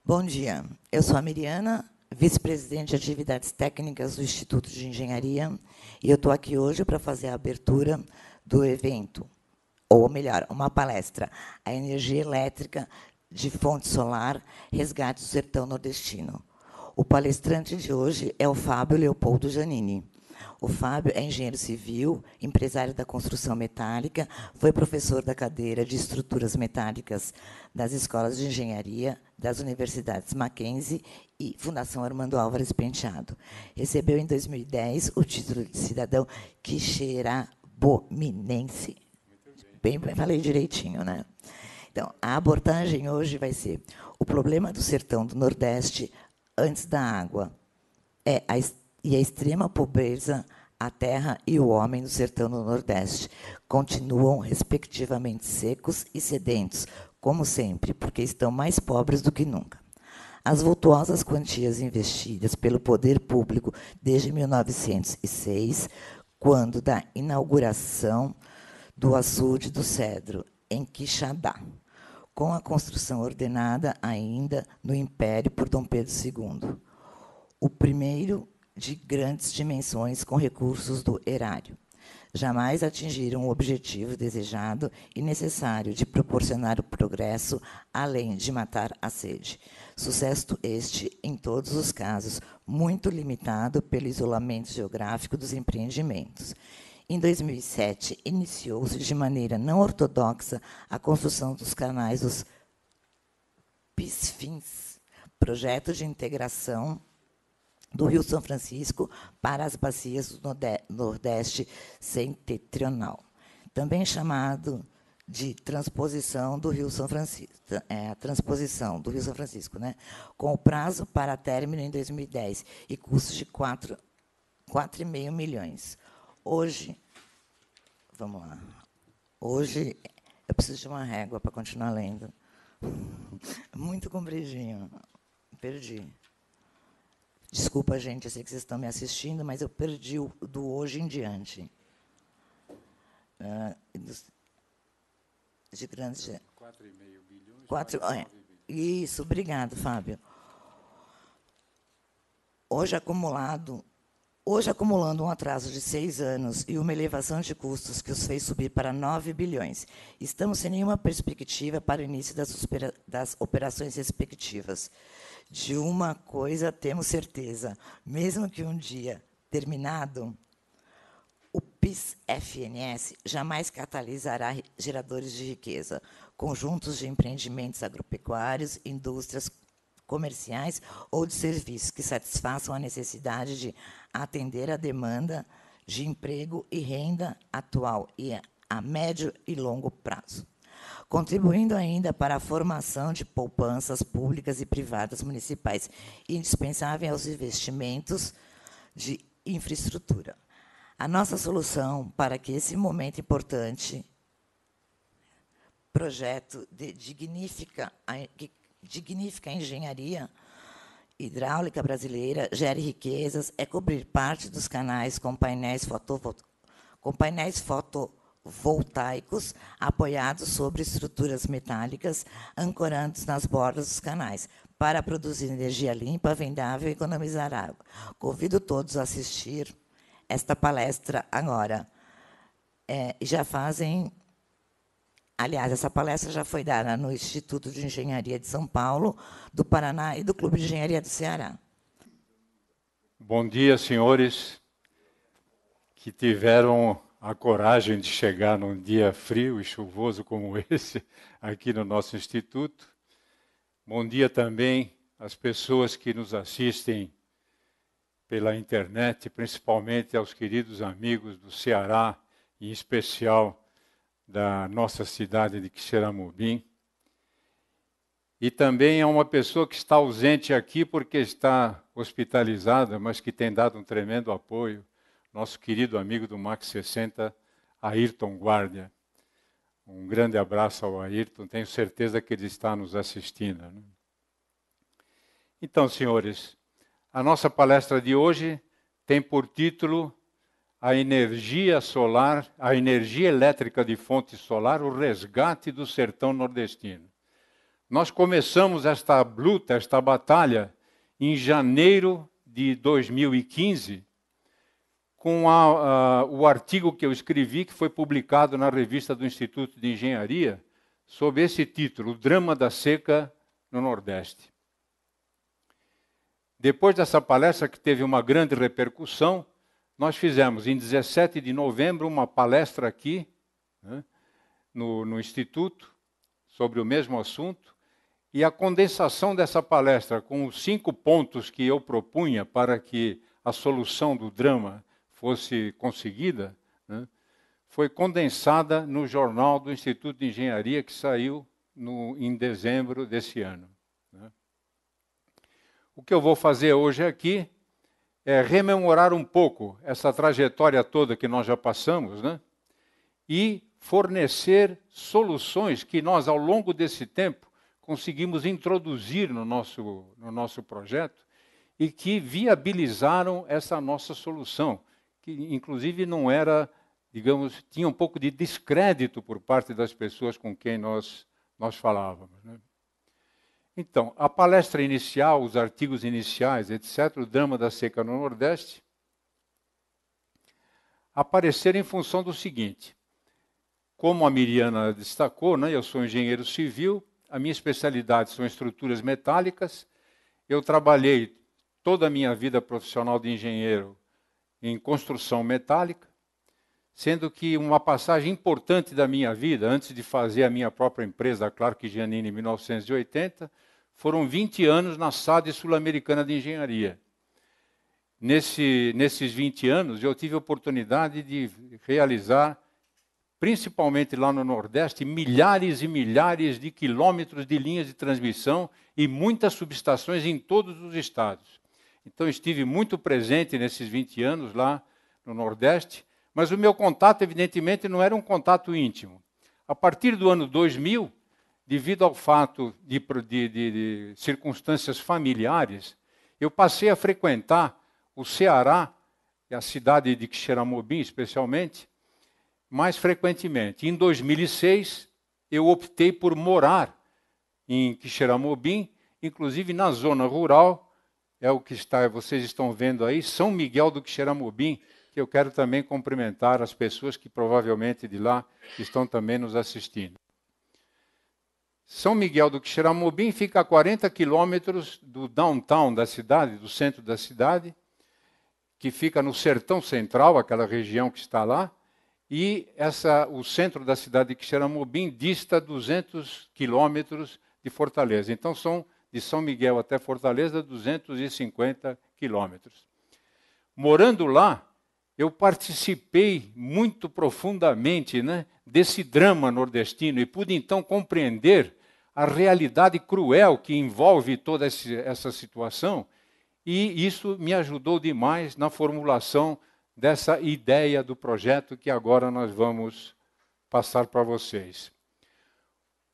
Bom dia, eu sou a Miriana, vice-presidente de atividades técnicas do Instituto de Engenharia, e eu estou aqui hoje para fazer a abertura do evento, ou melhor, uma palestra, a energia elétrica de fonte solar, resgate do sertão nordestino. O palestrante de hoje é o Fábio Leopoldo Giannini. O Fábio é engenheiro civil, empresário da construção metálica, foi professor da cadeira de estruturas metálicas das escolas de engenharia das universidades Mackenzie e Fundação Armando Álvares Penteado. Recebeu, em 2010, o título de cidadão quixeramobinense. Bem, falei direitinho, né? Então, a abordagem hoje vai ser o problema do sertão do Nordeste antes da água e a extrema pobreza, a terra e o homem do sertão do Nordeste continuam, respectivamente, secos e sedentos, como sempre, porque estão mais pobres do que nunca. As vultuosas quantias investidas pelo poder público desde 1906, quando da inauguração do açude do Cedro, em Quixadá, com a construção ordenada ainda no Império por Dom Pedro II, o primeiro de grandes dimensões com recursos do erário. Jamais atingiram o objetivo desejado e necessário de proporcionar o progresso, além de matar a sede. Sucesso este, em todos os casos, muito limitado pelo isolamento geográfico dos empreendimentos. Em 2007, iniciou-se de maneira não ortodoxa a construção dos canais dos PIS-FINS, projeto de integração do Rio São Francisco para as bacias do Nordeste Setentrional, também chamado de transposição do Rio São Francisco, a transposição do Rio São Francisco, né? Com o prazo para término em 2010 e custos de 4,5 milhões. Hoje, vamos lá. Hoje, eu preciso de uma régua para continuar lendo. Muito compridinho. Perdi. Desculpa, gente, eu sei que vocês estão me assistindo, mas eu perdi o do hoje em diante. De grandes... 4,5 bilhões. 4, isso, obrigado, Fábio. Hoje acumulando um atraso de 6 anos e uma elevação de custos que os fez subir para 9 bilhões. Estamos sem nenhuma perspectiva para o início das operações respectivas. De uma coisa temos certeza, mesmo que um dia terminado, o PIS-FNS jamais catalisará geradores de riqueza, conjuntos de empreendimentos agropecuários, indústrias comerciais ou de serviços que satisfaçam a necessidade de atender a demanda de emprego e renda atual e a médio e longo prazo, contribuindo ainda para a formação de poupanças públicas e privadas municipais, indispensável aos investimentos de infraestrutura. A nossa solução para que esse momento importante projeto dignifica a engenharia hidráulica brasileira, gere riquezas, é cobrir parte dos canais com painéis fotovoltaicos apoiados sobre estruturas metálicas, ancorados nas bordas dos canais, para produzir energia limpa, vendável e economizar água. Convido todos a assistir esta palestra agora. Já fazem... Aliás, essa palestra já foi dada no Instituto de Engenharia de São Paulo, do Paraná e do Clube de Engenharia do Ceará. Bom dia, senhores que tiveram a coragem de chegar num dia frio e chuvoso como esse, aqui no nosso Instituto. Bom dia também às pessoas que nos assistem pela internet, principalmente aos queridos amigos do Ceará, em especial da nossa cidade de Quixeramobim. E também a uma pessoa que está ausente aqui porque está hospitalizada, mas que tem dado um tremendo apoio, nosso querido amigo do Max 60, Ayrton Guardia. Um grande abraço ao Ayrton, tenho certeza que ele está nos assistindo, né? Então, senhores, a nossa palestra de hoje tem por título a energia solar, a energia elétrica de fonte solar, o resgate do sertão nordestino. Nós começamos esta luta, esta batalha, em janeiro de 2015, com o artigo que eu escrevi, que foi publicado na revista do Instituto de Engenharia, sob esse título, O Drama da Seca no Nordeste. Depois dessa palestra, que teve uma grande repercussão, nós fizemos, em 17 de novembro, uma palestra aqui, né, no Instituto, sobre o mesmo assunto, e a condensação dessa palestra, com os 5 pontos que eu propunha para que a solução do drama fosse conseguida, né, foi condensada no jornal do Instituto de Engenharia, que saiu em dezembro desse ano. Né. O que eu vou fazer hoje aqui é rememorar um pouco essa trajetória toda que nós já passamos, né, e fornecer soluções que nós, ao longo desse tempo, conseguimos introduzir no nosso projeto e que viabilizaram essa nossa solução, que inclusive não era, digamos, tinha um pouco de descrédito por parte das pessoas com quem nós falávamos, né? Então, a palestra inicial, os artigos iniciais, etc., o drama da seca no Nordeste, apareceram em função do seguinte: como a Miriana destacou, né, eu sou engenheiro civil, a minha especialidade são estruturas metálicas. Eu trabalhei toda a minha vida profissional de engenheiro em construção metálica, sendo que uma passagem importante da minha vida, antes de fazer a minha própria empresa, a Clark Giannini, em 1980, foram 20 anos na SAD Sul-Americana de Engenharia. Nesses 20 anos, eu tive a oportunidade de realizar, principalmente lá no Nordeste, milhares e milhares de quilômetros de linhas de transmissão e muitas subestações em todos os estados. Então, estive muito presente nesses 20 anos lá no Nordeste, mas o meu contato, evidentemente, não era um contato íntimo. A partir do ano 2000, devido ao fato de circunstâncias familiares, eu passei a frequentar o Ceará, e a cidade de Quixeramobim, especialmente, mais frequentemente. Em 2006, eu optei por morar em Quixeramobim, inclusive na zona rural, é o que vocês estão vendo aí, São Miguel do Quixeramobim, que eu quero também cumprimentar as pessoas que provavelmente de lá estão também nos assistindo. São Miguel do Quixeramobim fica a 40 quilômetros do downtown da cidade, do centro da cidade, que fica no Sertão Central, aquela região que está lá, e o centro da cidade de Quixeramobim dista 200 quilômetros de Fortaleza. Então, são de São Miguel até Fortaleza 250 quilômetros. Morando lá, eu participei muito profundamente, né, desse drama nordestino e pude, então, compreender a realidade cruel que envolve toda essa situação, e isso me ajudou demais na formulação dessa ideia do projeto que agora nós vamos passar para vocês.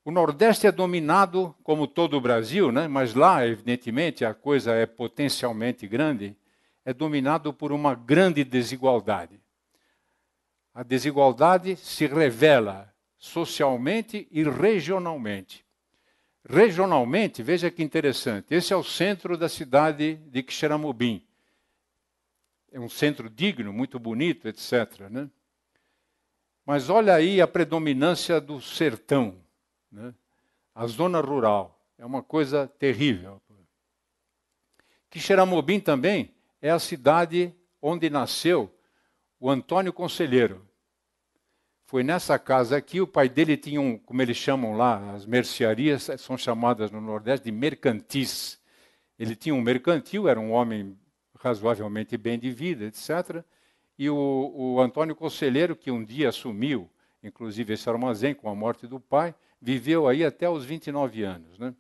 O Nordeste é dominado, como todo o Brasil, né, mas lá, evidentemente, a coisa é potencialmente grande, é dominado por uma grande desigualdade. A desigualdade se revela socialmente e regionalmente. Regionalmente, veja que interessante, esse é o centro da cidade de Quixeramobim. É um centro digno, muito bonito, etc., né? Mas olha aí a predominância do sertão, né? A zona rural. É uma coisa terrível. Quixeramobim também é a cidade onde nasceu o Antônio Conselheiro. Foi nessa casa aqui, o pai dele tinha como eles chamam lá, as mercearias são chamadas no Nordeste de mercantis. Ele tinha um mercantil, era um homem razoavelmente bem de vida, etc. E o Antônio Conselheiro, que um dia assumiu, inclusive, esse armazém com a morte do pai, viveu aí até os 29 anos, né?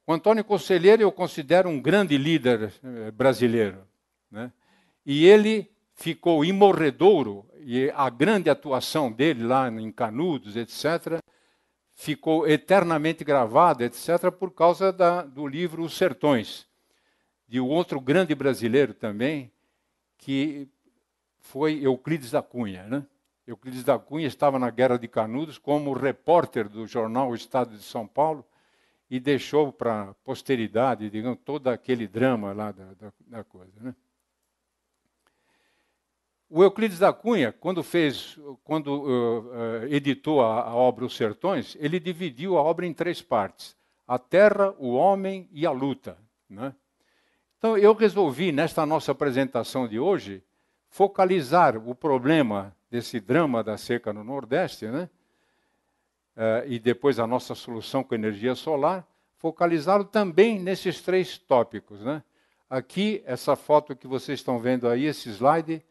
O Antônio Conselheiro eu considero um grande líder brasileiro, né? E ele ficou em Morredouro, e a grande atuação dele lá em Canudos, etc., ficou eternamente gravada, etc., por causa do livro Os Sertões, de um outro grande brasileiro também, que foi Euclides da Cunha, né? Euclides da Cunha estava na Guerra de Canudos como repórter do jornal O Estado de São Paulo, e deixou para a posteridade, digamos, todo aquele drama lá da coisa, né? O Euclides da Cunha, quando editou a obra Os Sertões, ele dividiu a obra em 3 partes: a terra, o homem e a luta, né? Então, eu resolvi, nesta nossa apresentação de hoje, focalizar o problema desse drama da seca no Nordeste, né? E depois a nossa solução com energia solar, focalizá-lo também nesses 3 tópicos, né? Aqui, essa foto que vocês estão vendo aí, esse slide,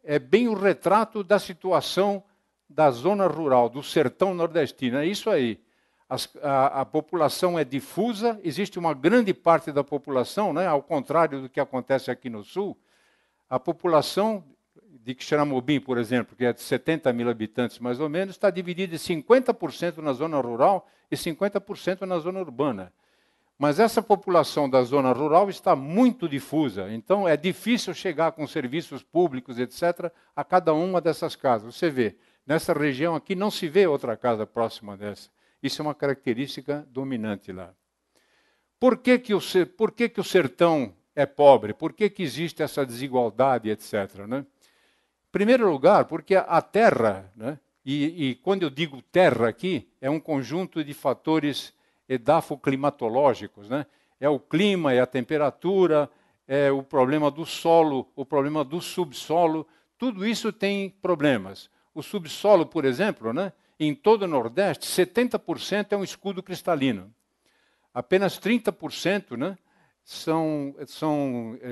é bem o retrato da situação da zona rural, do sertão nordestino. É isso aí. A população é difusa, existe uma grande parte da população, né, ao contrário do que acontece aqui no sul. A população de Quixeramobim, por exemplo, que é de 70 mil habitantes mais ou menos, está dividida em 50% na zona rural e 50% na zona urbana. Mas essa população da zona rural está muito difusa, então é difícil chegar com serviços públicos, etc., a cada uma dessas casas. Você vê, nessa região aqui não se vê outra casa próxima dessa. Isso é uma característica dominante lá. Por que o sertão é pobre? Por que existe essa desigualdade, etc., né? Em primeiro lugar, porque a terra, né, e quando eu digo terra aqui, é um conjunto de fatores edafoclimatológicos, né? É o clima, é a temperatura, é o problema do solo, o problema do subsolo, tudo isso tem problemas. O subsolo, por exemplo, né, em todo o Nordeste, 70% é um escudo cristalino. Apenas 30%, né, são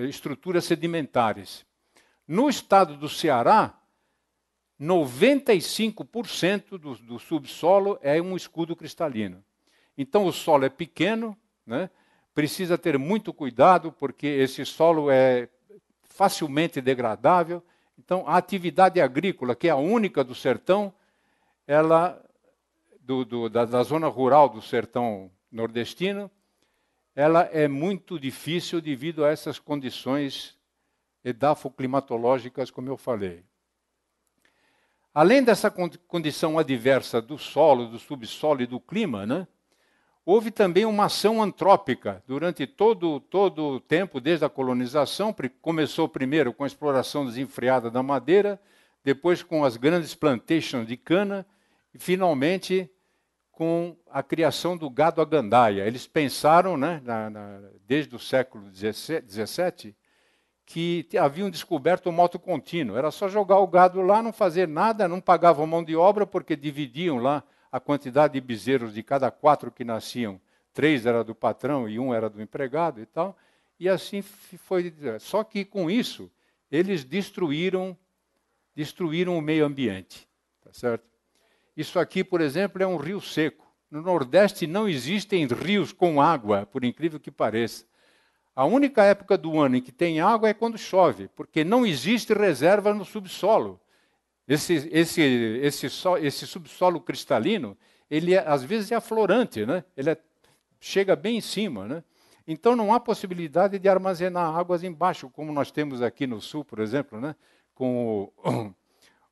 estruturas sedimentares. No estado do Ceará, 95% do subsolo é um escudo cristalino. Então o solo é pequeno, né? Precisa ter muito cuidado, porque esse solo é facilmente degradável. Então a atividade agrícola, que é a única do sertão, da zona rural do sertão nordestino, ela é muito difícil devido a essas condições edafoclimatológicas, como eu falei. Além dessa condição adversa do solo, do subsolo e do clima, né, houve também uma ação antrópica durante todo o tempo, desde a colonização. Começou primeiro com a exploração desenfreada da madeira, depois com as grandes plantations de cana, e finalmente com a criação do gado à gandaia. Eles pensaram, né, desde o século XVII, que haviam descoberto o moto contínuo. Era só jogar o gado lá, não fazer nada, não pagavam mão de obra, porque dividiam lá a quantidade de bezerros de cada 4 que nasciam. 3 era do patrão e 1 era do empregado e tal. E assim foi. Só que com isso, eles destruíram o meio ambiente. Tá certo? Isso aqui, por exemplo, é um rio seco. No Nordeste não existem rios com água, por incrível que pareça. A única época do ano em que tem água é quando chove, porque não existe reserva no subsolo. Esse subsolo cristalino, ele às vezes é aflorante, né? Chega bem em cima, né? Então não há possibilidade de armazenar águas embaixo, como nós temos aqui no sul, por exemplo, né? Com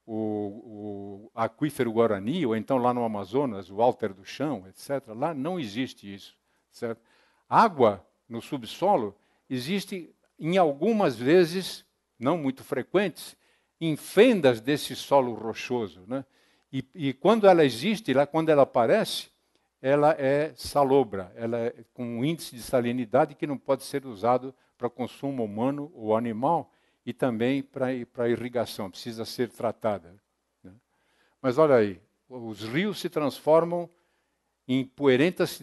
o aquífero Guarani, ou então lá no Amazonas, o Alter do Chão, etc. Lá não existe isso, certo? Água no subsolo existe em algumas vezes, não muito frequentes, em fendas desse solo rochoso, né? E quando ela existe, quando ela aparece, ela é salobra, ela é com um índice de salinidade que não pode ser usado para consumo humano ou animal, e também para irrigação, precisa ser tratada, né? Mas olha aí, os rios se transformam em poeirentas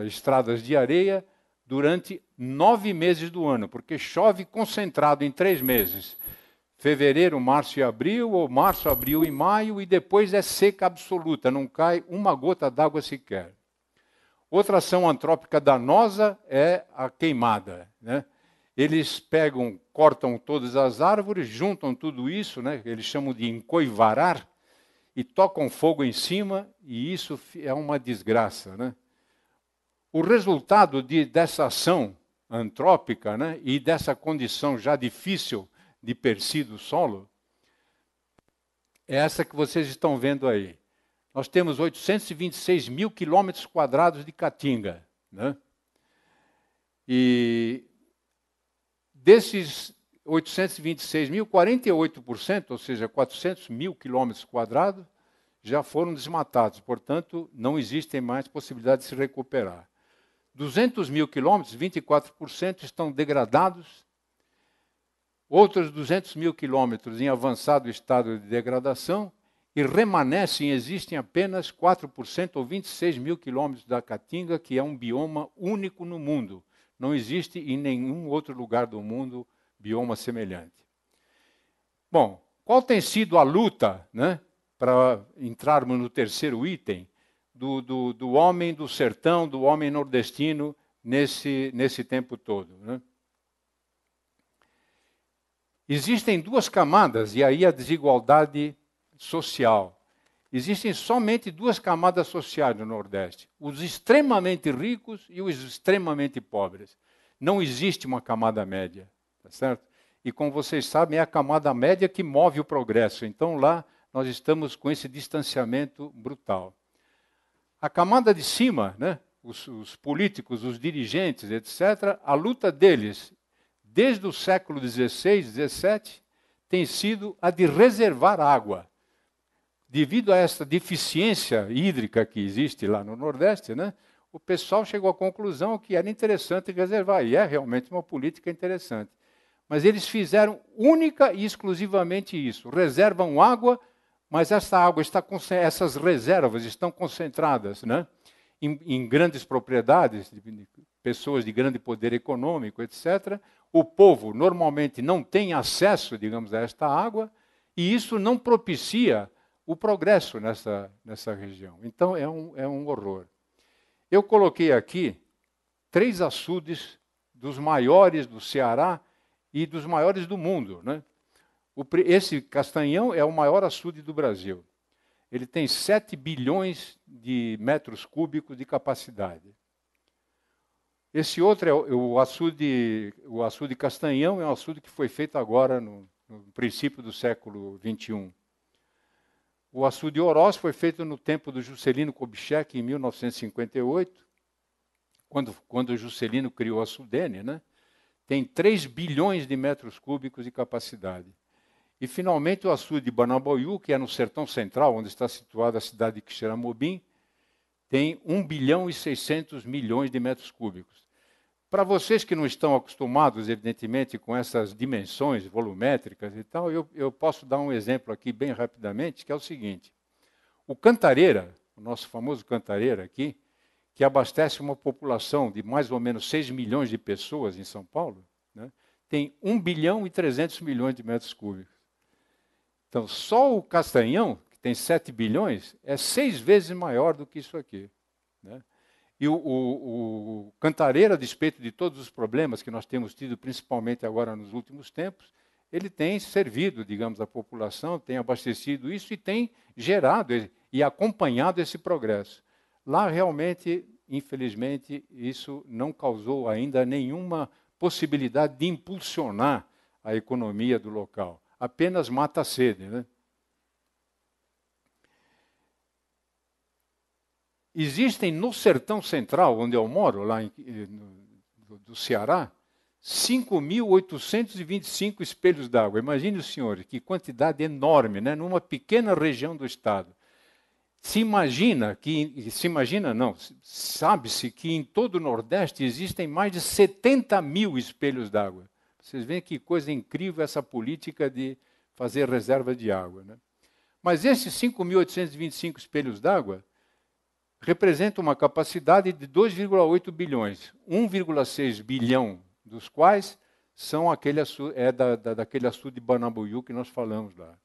estradas de areia durante 9 meses do ano, porque chove concentrado em 3 meses. Fevereiro, março e abril, ou março, abril e maio, e depois é seca absoluta, não cai uma gota d'água sequer. Outra ação antrópica danosa é a queimada, né? Eles cortam todas as árvores, juntam tudo isso, né? Eles chamam de encoivarar, e tocam fogo em cima, e isso é uma desgraça, né? O resultado dessa ação antrópica, né, e dessa condição já difícil de per si do solo, é essa que vocês estão vendo aí. nós temos 826 mil quilômetros quadrados de caatinga, né? E desses 826 mil, 48%, ou seja, 400 mil quilômetros quadrados, já foram desmatados. Portanto, não existem mais possibilidade de se recuperar. 200 mil quilômetros, 24%, estão degradados. Outros 200 mil quilômetros em avançado estado de degradação. E remanescem, existem apenas 4% ou 26 mil quilômetros da Caatinga, que é um bioma único no mundo. Não existe em nenhum outro lugar do mundo bioma semelhante. Bom, qual tem sido a luta, né, para entrarmos no terceiro item, do homem do sertão, do homem nordestino, nesse tempo todo, né? Existem duas camadas, e aí a desigualdade social. Existem somente duas camadas sociais no Nordeste: os extremamente ricos e os extremamente pobres. Não existe uma camada média, tá certo? E como vocês sabem, é a camada média que move o progresso. Então lá nós estamos com esse distanciamento brutal. A camada de cima, né, os políticos, os dirigentes, etc., a luta deles, desde o século XVI, XVII, tem sido a de reservar água. Devido a essa deficiência hídrica que existe lá no Nordeste, né, o pessoal chegou à conclusão que era interessante reservar, e é realmente uma política interessante. Mas eles fizeram única e exclusivamente isso: reservam água, mas essa água essas reservas estão concentradas, né, em grandes propriedades, de pessoas de grande poder econômico, etc. O povo normalmente não tem acesso, digamos, a esta água, e isso não propicia o progresso nessa região. Então é um horror. Eu coloquei aqui 3 açudes dos maiores do Ceará e dos maiores do mundo, né? Esse Castanhão é o maior açude do Brasil. Ele tem 7 bilhões de metros cúbicos de capacidade. Esse outro é o açude Castanhão, é um açude que foi feito agora no princípio do século XXI. O açude Oroz foi feito no tempo do Juscelino Kubitschek, em 1958, quando o Juscelino criou a Sudene, né? Tem 3 bilhões de metros cúbicos de capacidade. E, finalmente, o açude de Banabaú, que é no sertão central, onde está situada a cidade de Quixeramobim, tem 1 bilhão e 600 milhões de metros cúbicos. Para vocês que não estão acostumados, evidentemente, com essas dimensões volumétricas e tal, eu posso dar um exemplo aqui bem rapidamente, que é o seguinte. O Cantareira, o nosso famoso Cantareira aqui, que abastece uma população de mais ou menos 6 milhões de pessoas em São Paulo, né, tem 1 bilhão e 300 milhões de metros cúbicos. Então, só o Castanhão, que tem 7 bilhões, é 6 vezes maior do que isso aqui, né? E o Cantareira, a despeito de todos os problemas que nós temos tido, principalmente agora nos últimos tempos, ele tem servido, digamos, a população, tem abastecido isso e tem gerado e acompanhado esse progresso. Lá, realmente, infelizmente, isso não causou ainda nenhuma possibilidade de impulsionar a economia do local. Apenas mata a sede, né? Existem no sertão central, onde eu moro, lá do Ceará, 5.825 espelhos d'água. Imagine os senhores, que quantidade enorme, né? Numa pequena região do estado. Sabe-se que em todo o Nordeste existem mais de 70 mil espelhos d'água. Vocês veem que coisa incrível essa política de fazer reserva de água, né? Mas esses 5.825 espelhos d'água representa uma capacidade de 2,8 bilhões, 1,6 bilhão dos quais são daquele açude de Banabaú que nós falamos lá.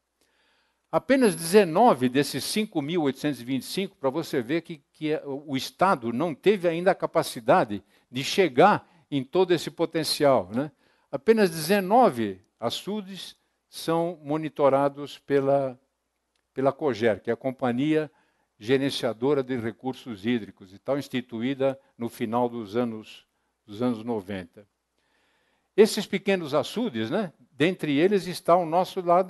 Apenas 19 desses 5.825, para você ver que o Estado não teve ainda a capacidade de chegar em todo esse potencial, né? Apenas 19 açudes são monitorados pela COGER, que é a Companhia Gerenciadora de Recursos Hídricos, e tal, instituída no final dos anos 90. Esses pequenos açudes, né, dentre eles está o nosso lá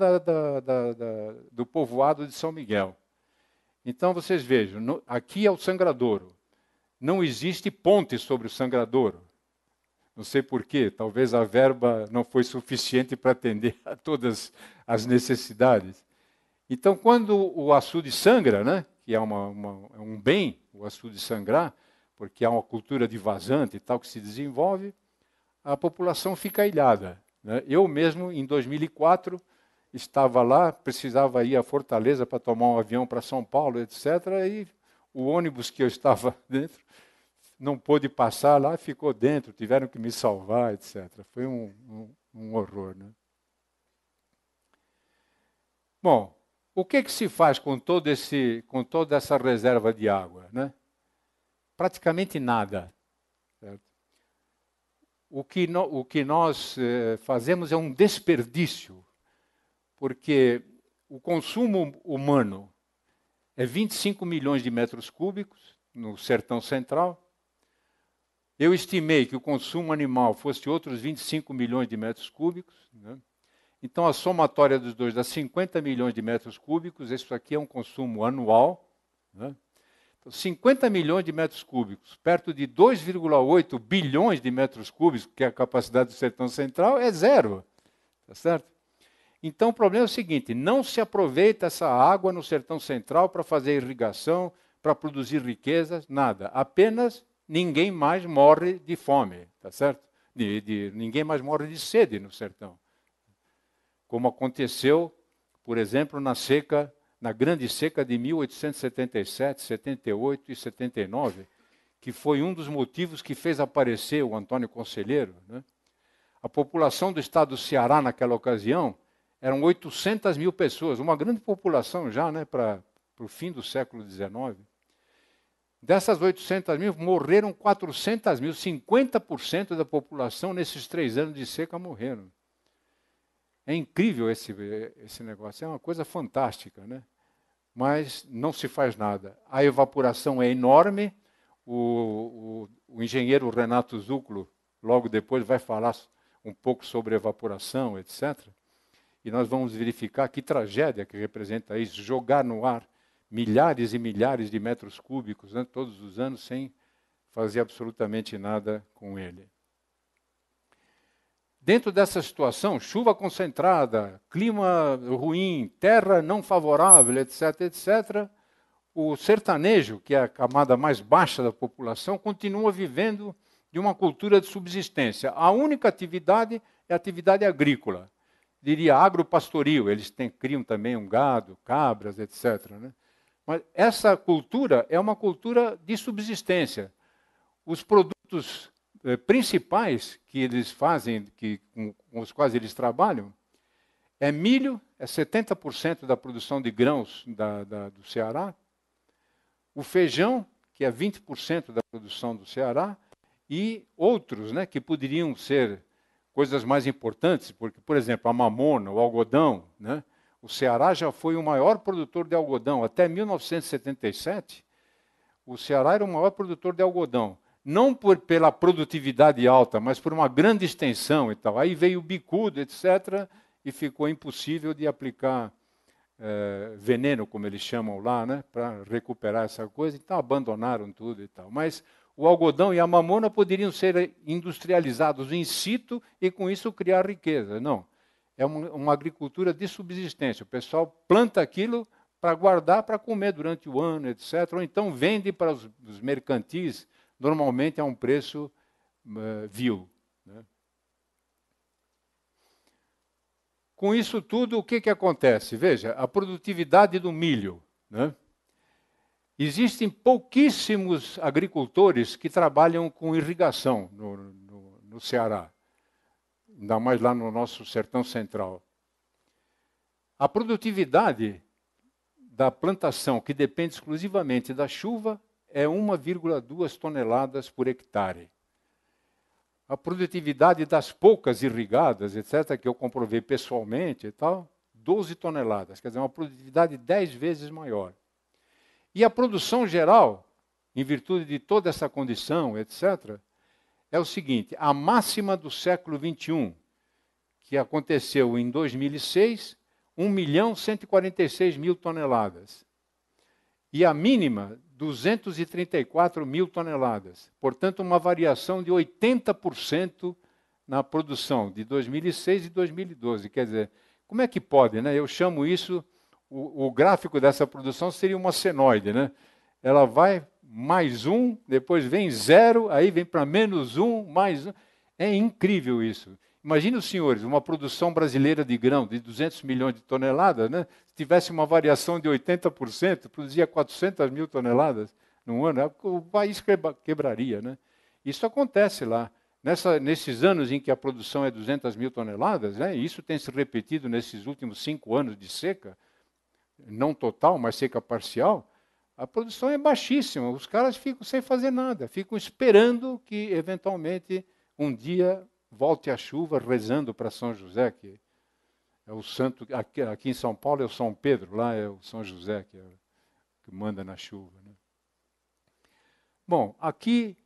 do povoado de São Miguel. Então, vocês vejam, aqui é o sangradouro. Não existe ponte sobre o sangradouro. Não sei porquê, talvez a verba não foi suficiente para atender a todas as necessidades. Então, quando o açude sangra, né, que é um bem, o açude sangrar, porque há uma cultura de vazante e tal que se desenvolve, a população fica ilhada. Né? Eu mesmo, em 2004, estava lá, precisava ir a Fortaleza para tomar um avião para São Paulo, etc. E o ônibus que eu estava dentro não pôde passar lá, ficou dentro, tiveram que me salvar, etc. Foi um horror. Né? Bom, o que se faz com toda essa reserva de água? Né? Praticamente nada. Certo? O que nós fazemos é um desperdício, porque o consumo humano é 25 milhões de metros cúbicos no Sertão Central. Eu estimei que o consumo animal fosse outros 25 milhões de metros cúbicos. Né? Então, a somatória dos dois dá 50 milhões de metros cúbicos. Isso aqui é um consumo anual. Né? Então, 50 milhões de metros cúbicos, perto de 2,8 bilhões de metros cúbicos, que é a capacidade do Sertão Central, é zero. Tá certo? Então, o problema é o seguinte, não se aproveita essa água no Sertão Central para fazer irrigação, para produzir riquezas, nada. Apenas ninguém mais morre de fome, tá certo? Ninguém mais morre de sede no sertão. Como aconteceu, por exemplo, na grande seca de 1877, 78 e 79, que foi um dos motivos que fez aparecer o Antônio Conselheiro. Né? A população do estado do Ceará, naquela ocasião, eram 800 mil pessoas, uma grande população já, né, para o fim do século XIX. Dessas 800 mil, morreram 400 mil, 50% da população nesses 3 anos de seca morreram. É incrível esse negócio, é uma coisa fantástica, né? Mas não se faz nada. A evaporação é enorme, o engenheiro Renato Zuclo, logo depois, vai falar um pouco sobre evaporação, etc. E nós vamos verificar que tragédia que representa isso, jogar no ar milhares e milhares de metros cúbicos, né, todos os anos, sem fazer absolutamente nada com ele. Dentro dessa situação, chuva concentrada, clima ruim, terra não favorável, etc., etc., o sertanejo, que é a camada mais baixa da população, continua vivendo de uma cultura de subsistência. A única atividade é a atividade agrícola. Diria agropastoril, eles criam também um gado, cabras, etc., né? Mas essa cultura é uma cultura de subsistência. Os produtos principais que eles fazem, com os quais eles trabalham, é milho, é 70% da produção de grãos do Ceará, o feijão, que é 20% da produção do Ceará, e outros, né, que poderiam ser coisas mais importantes, porque, por exemplo, a mamona, o algodão, né? O Ceará já foi o maior produtor de algodão. Até 1977, o Ceará era o maior produtor de algodão. Não pela produtividade alta, mas por uma grande extensão e tal. Aí veio o bicudo, etc., e ficou impossível de aplicar veneno, como eles chamam lá, né, para recuperar essa coisa. Então abandonaram tudo e tal. Mas o algodão e a mamona poderiam ser industrializados in situ e com isso criar riqueza. Não. É uma agricultura de subsistência. O pessoal planta aquilo para guardar, para comer durante o ano, etc. Ou então vende para os mercantis, normalmente a um preço vil. Né? Com isso tudo, o que acontece? Veja, a produtividade do milho. Né? Existem pouquíssimos agricultores que trabalham com irrigação no Ceará. Ainda mais lá no nosso sertão central. A produtividade da plantação, que depende exclusivamente da chuva, é 1,2 toneladas por hectare. A produtividade das poucas irrigadas, etc., que eu comprovei pessoalmente e tal, 12 toneladas, quer dizer, uma produtividade 10 vezes maior. E a produção geral, em virtude de toda essa condição, etc., é o seguinte, a máxima do século XXI, que aconteceu em 2006, 1.146.000 toneladas. e a mínima 234 mil toneladas. Portanto, uma variação de 80% na produção de 2006 e 2012. Quer dizer, como é que pode, né? Eu chamo isso, o gráfico dessa produção seria uma senoide, né? Ela vai mais um, depois vem zero, aí vem para menos um, mais um. É incrível isso. Imagine os senhores, uma produção brasileira de grão de 200 milhões de toneladas, né? Se tivesse uma variação de 80%, produzia 400 mil toneladas num ano, o país quebraria, né? Isso acontece lá. Nesses anos em que a produção é 200 mil toneladas, né? Isso tem se repetido nesses últimos 5 anos de seca, não total, mas seca parcial, a produção é baixíssima. Os caras ficam sem fazer nada, ficam esperando que, eventualmente, um dia volte a chuva, rezando para São José, que é o santo, aqui em São Paulo é o São Pedro, lá é o São José que manda na chuva, né? Bom, aqui,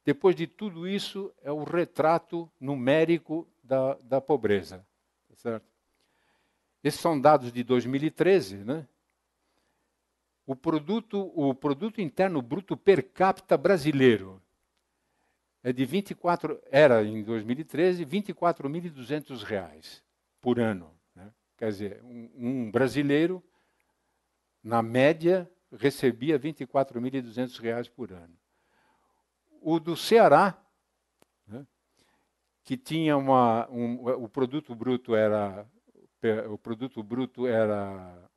depois de tudo isso, é o retrato numérico da pobreza. Certo? Esses são dados de 2013, né? O produto interno bruto per capita brasileiro é de era em 2013, R$ 24.200 por ano, né? Quer dizer, um brasileiro, na média, recebia R$ 24.200 por ano. O do Ceará, né, que tinha o produto bruto era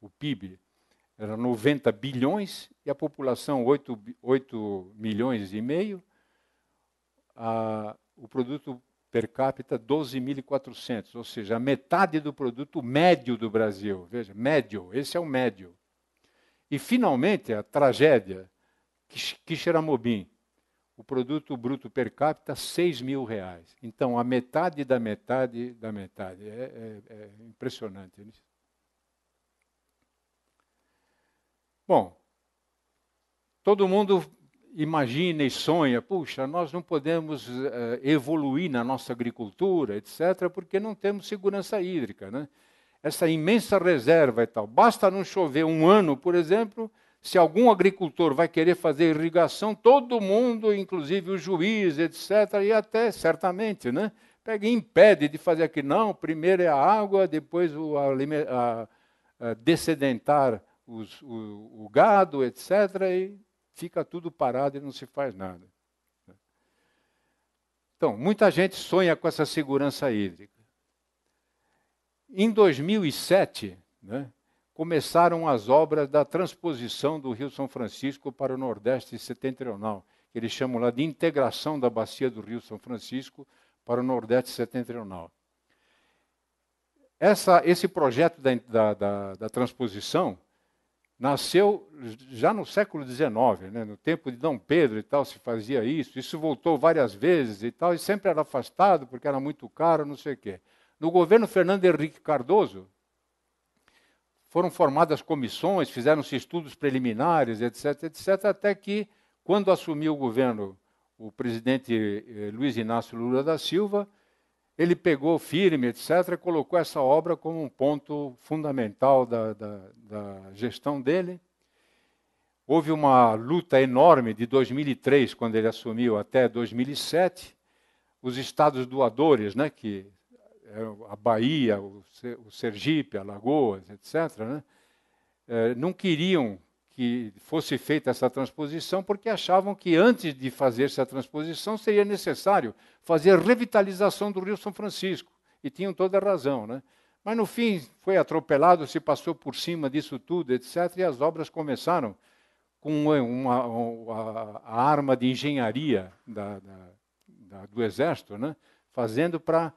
o PIB era 90 bilhões e a população 8 milhões e meio. O produto per capita 12.400, ou seja, a metade do produto médio do Brasil. Veja, médio, esse é o médio. E, finalmente, a tragédia, Quixeramobim, o produto bruto per capita, R$6.000. Então, a metade da metade da metade. É impressionante isso. Bom, todo mundo imagina e sonha, puxa, nós não podemos evoluir na nossa agricultura, etc., porque não temos segurança hídrica, né? Essa imensa reserva e tal. Basta não chover um ano, por exemplo, se algum agricultor vai querer fazer irrigação, todo mundo, inclusive o juiz, etc., e até, certamente, né, pega e impede de fazer aquilo. Não, primeiro é a água, depois dessedentar o gado, etc., e fica tudo parado e não se faz nada. Então, muita gente sonha com essa segurança hídrica. Em 2007, né, começaram as obras da transposição do Rio São Francisco para o Nordeste Setentrional. Eles chamam lá de integração da bacia do Rio São Francisco para o Nordeste Setentrional. Esse projeto da transposição nasceu já no século XIX, né? No tempo de Dom Pedro e tal, se fazia isso. Isso voltou várias vezes e tal, e sempre era afastado porque era muito caro, não sei o quê. No governo Fernando Henrique Cardoso, foram formadas comissões, fizeram-se estudos preliminares, etc., etc., até que, quando assumiu o governo o presidente Luiz Inácio Lula da Silva, ele pegou firme, etc., e colocou essa obra como um ponto fundamental da gestão dele. Houve uma luta enorme de 2003, quando ele assumiu, até 2007. Os estados doadores, né, que a Bahia, o Sergipe, Alagoas, etc., né, não queriam que fosse feita essa transposição, porque achavam que antes de fazer essa transposição seria necessário fazer a revitalização do Rio São Francisco. E tinham toda a razão, né? Mas, no fim, foi atropelado, se passou por cima disso tudo, etc., e as obras começaram com a arma de engenharia do Exército, né, fazendo para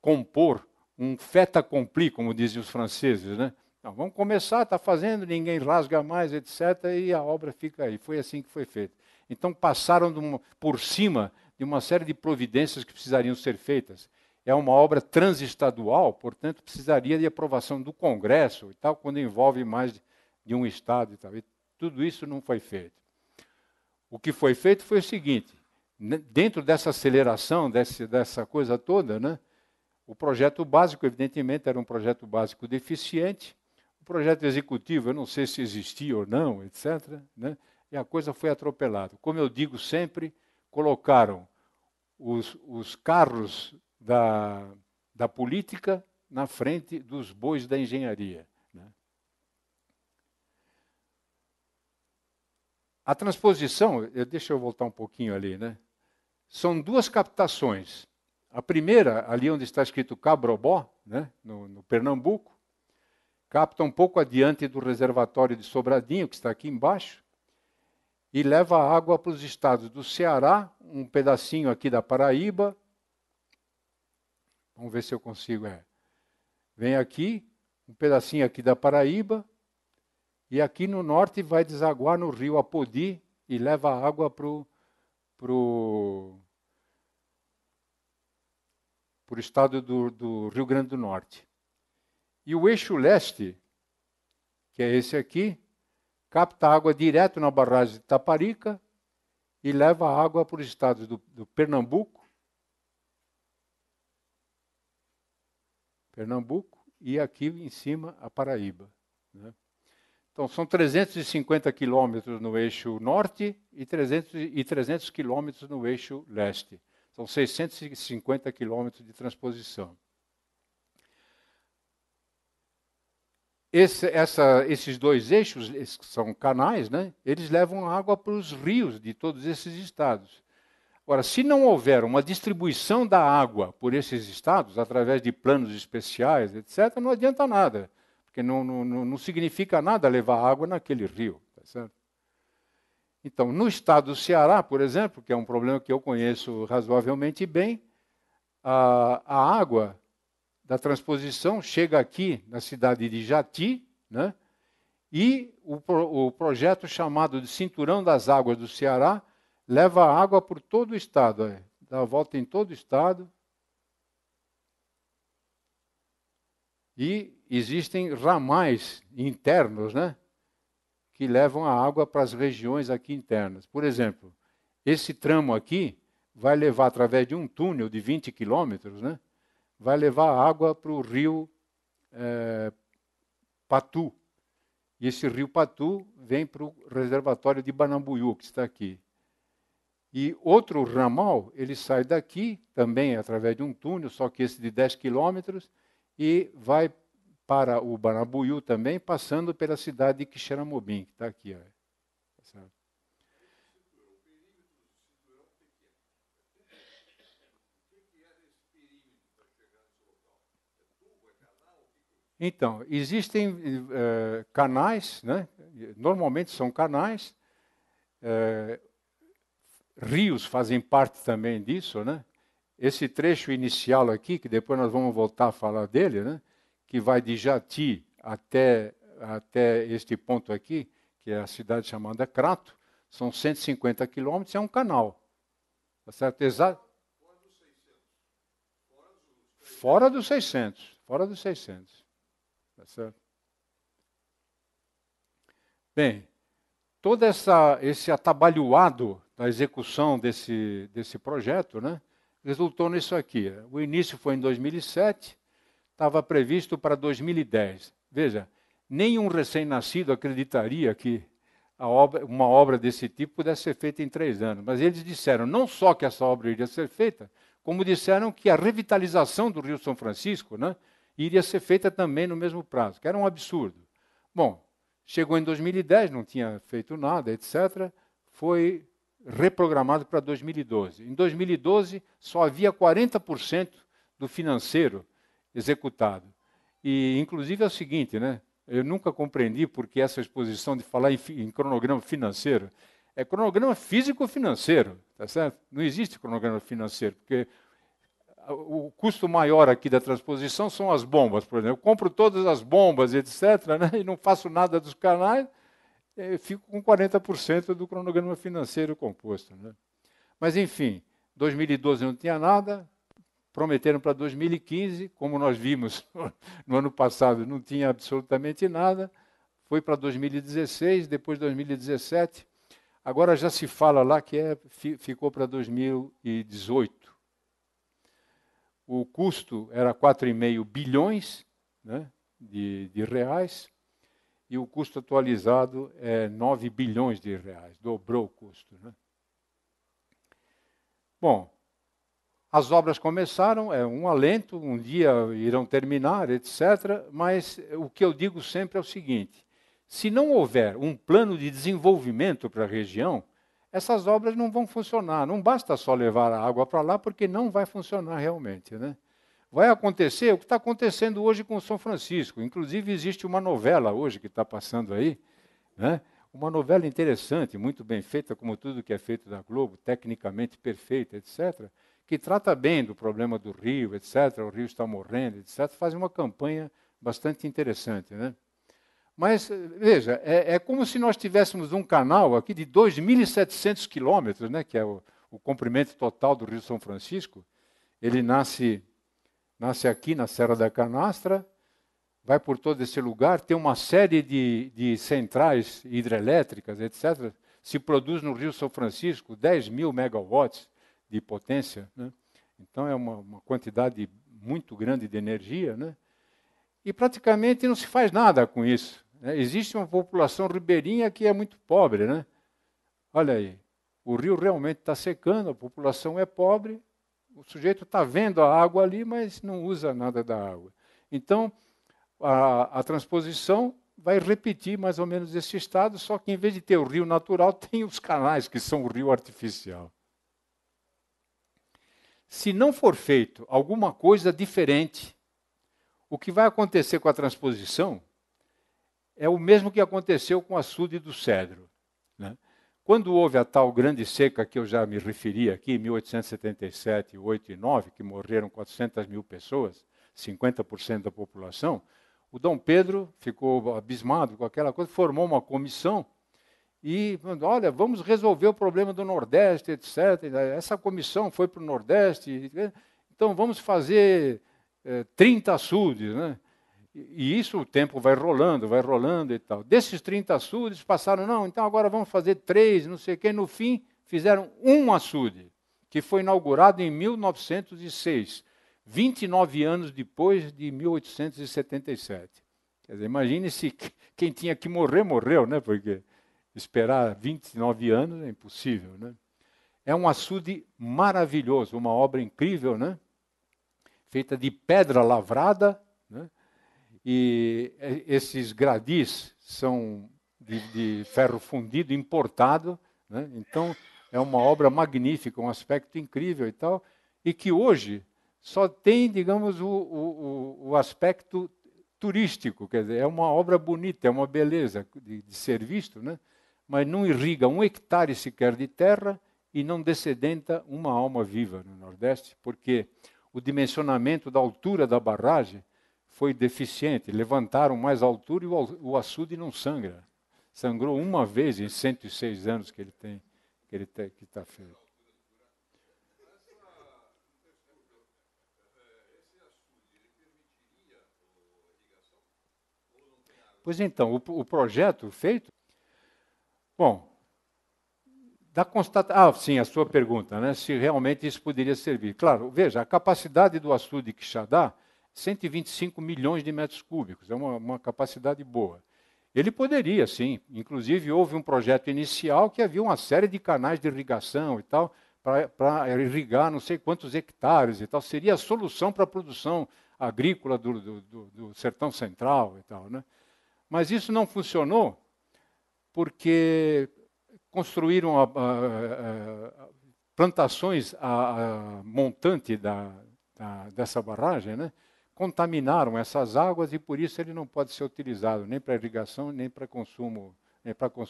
compor um fait accompli, como dizem os franceses, né? Não, vamos começar, está fazendo, ninguém rasga mais, etc., e a obra fica aí. Foi assim que foi feito. Então, passaram por cima de uma série de providências que precisariam ser feitas. É uma obra transestadual, portanto, precisaria de aprovação do Congresso e tal, quando envolve mais de um Estado e tal. E tudo isso não foi feito. O que foi feito foi o seguinte: dentro dessa aceleração, dessa coisa toda, né, o projeto básico, evidentemente, era um projeto básico deficiente. O projeto executivo, eu não sei se existia ou não, etc., né? E a coisa foi atropelada. Como eu digo sempre, colocaram os carros da política na frente dos bois da engenharia, né? A transposição, deixa eu voltar um pouquinho ali, né? São duas captações. A primeira, ali onde está escrito Cabrobó, né? no Pernambuco, capta um pouco adiante do reservatório de Sobradinho, que está aqui embaixo, e leva a água para os estados do Ceará, um pedacinho aqui da Paraíba. Vamos ver se eu consigo. Vem aqui, um pedacinho aqui da Paraíba, e aqui no norte vai desaguar no rio Apodi e leva a água para o estado do Rio Grande do Norte. E o eixo leste, que é esse aqui, capta água direto na barragem de Taparica e leva a água para os estados do Pernambuco, e aqui em cima a Paraíba, né? Então, são 350 quilômetros no eixo norte e 300 quilômetros no eixo leste. São 650 quilômetros de transposição. Esses dois eixos, que são canais, né, eles levam água para os rios de todos esses estados. Agora, se não houver uma distribuição da água por esses estados, através de planos especiais, etc., não adianta nada, porque não significa nada levar água naquele rio. Tá certo? Então, no estado do Ceará, por exemplo, que é um problema que eu conheço razoavelmente bem, a água da transposição chega aqui na cidade de Jati, né? E o projeto chamado de Cinturão das Águas do Ceará leva água por todo o estado, dá a volta em todo o estado. E existem ramais internos, né, que levam a água para as regiões aqui internas. Por exemplo, esse tramo aqui vai levar, através de um túnel de 20 quilômetros, né, vai levar água para o rio Patu. E esse rio Patu vem para o reservatório de Banambuiú, que está aqui. E outro ramal, ele sai daqui, também através de um túnel, só que esse de 10 quilômetros, e vai para o Banambuiú também, passando pela cidade de Quixeramobim, que está aqui. Ó. Então, existem canais, né? Normalmente são canais, rios fazem parte também disso, né? Esse trecho inicial aqui, que depois nós vamos voltar a falar dele, né? Que vai de Jati até este ponto aqui, que é a cidade chamada Crato, são 150 quilômetros, é um canal. Tá certo? Exato. Fora dos 600. Fora dos 600. Tá certo? Bem, todo esse atabalhoado da execução desse projeto, né, resultou nisso aqui. O início foi em 2007, estava previsto para 2010. Veja, nenhum recém-nascido acreditaria que uma obra desse tipo pudesse ser feita em 3 anos. Mas eles disseram não só que essa obra iria ser feita, como disseram que a revitalização do Rio São Francisco, né, iria ser feita também no mesmo prazo, que era um absurdo. Bom, chegou em 2010, não tinha feito nada, etc. Foi reprogramado para 2012. Em 2012, só havia 40% do financeiro executado. E, inclusive, é o seguinte, né? Eu nunca compreendi porque essa exposição de falar em cronograma financeiro. É cronograma físico-financeiro, tá certo? Não existe cronograma financeiro, porque o custo maior aqui da transposição são as bombas, por exemplo. Eu compro todas as bombas, etc., né, e não faço nada dos canais, eu fico com 40% do cronograma financeiro composto. Né? Mas, enfim, 2012 não tinha nada, prometeram para 2015, como nós vimos no ano passado, não tinha absolutamente nada, foi para 2016, depois 2017, agora já se fala lá que ficou para 2018. O custo era 4,5 bilhões, né, de reais, e o custo atualizado é 9 bilhões de reais, dobrou o custo, né? Bom, as obras começaram, é um alento, um dia irão terminar, etc. Mas o que eu digo sempre é o seguinte: se não houver um plano de desenvolvimento para a região, essas obras não vão funcionar. Não basta só levar a água para lá, porque não vai funcionar realmente, né? Vai acontecer o que está acontecendo hoje com o São Francisco. Inclusive, existe uma novela hoje que está passando aí, né? Uma novela interessante, muito bem feita, como tudo que é feito da Globo, tecnicamente perfeita, etc., que trata bem do problema do rio, etc., o rio está morrendo, etc., faz uma campanha bastante interessante, né? Mas, veja, é como se nós tivéssemos um canal aqui de 2.700 quilômetros, né, que é o comprimento total do Rio São Francisco. Ele nasce aqui na Serra da Canastra, vai por todo esse lugar, tem uma série de centrais hidrelétricas, etc. Se produz no Rio São Francisco 10.000 megawatts de potência, né? Então é uma quantidade muito grande de energia, né? E praticamente não se faz nada com isso, né? Existe uma população ribeirinha que é muito pobre, né? Olha aí, o rio realmente está secando, a população é pobre, o sujeito está vendo a água ali, mas não usa nada da água. Então, a transposição vai repetir mais ou menos esse estado, só que em vez de ter o rio natural, tem os canais, que são o rio artificial. Se não for feito alguma coisa diferente, o que vai acontecer com a transposição é o mesmo que aconteceu com o açude do Cedro, né? Quando houve a tal grande seca que eu já me referi aqui, em 1877, 8 e 9, que morreram 400 mil pessoas, 50% da população, o Dom Pedro ficou abismado com aquela coisa, formou uma comissão e, olha, vamos resolver o problema do Nordeste, etc. Essa comissão foi para o Nordeste, então vamos fazer 30 açudes, né? E isso o tempo vai rolando e tal. Desses 30 açudes passaram, não, então agora vamos fazer 3, não sei o quê. No fim, fizeram um açude, que foi inaugurado em 1906, 29 anos depois de 1877. Quer dizer, imagine se quem tinha que morrer, morreu, né? Porque esperar 29 anos é impossível, né? É um açude maravilhoso, uma obra incrível, né? Feita de pedra lavrada, né? E esses gradis são de ferro fundido importado, né? Então é uma obra magnífica, um aspecto incrível e tal, e que hoje só tem, digamos, o aspecto turístico, quer dizer, é uma obra bonita, é uma beleza de ser visto, né? Mas não irriga 1 hectare sequer de terra e não descedenta uma alma viva no Nordeste, porque o dimensionamento da altura da barragem foi deficiente. Levantaram mais altura e o açude não sangra. Sangrou uma vez em 106 anos que está feito. Pois então, o projeto feito... Bom, sim, a sua pergunta, né? Se realmente isso poderia servir. Claro, veja, a capacidade do açude Quixadá, 125 milhões de metros cúbicos, é uma capacidade boa. Ele poderia, sim. Inclusive, houve um projeto inicial que havia uma série de canais de irrigação e tal, para irrigar não sei quantos hectares e tal. Seria a solução para a produção agrícola do sertão central e tal, né? Mas isso não funcionou porque construíram plantações montante dessa barragem, né? Contaminaram essas águas e por isso ele não pode ser utilizado nem para irrigação nem para consumo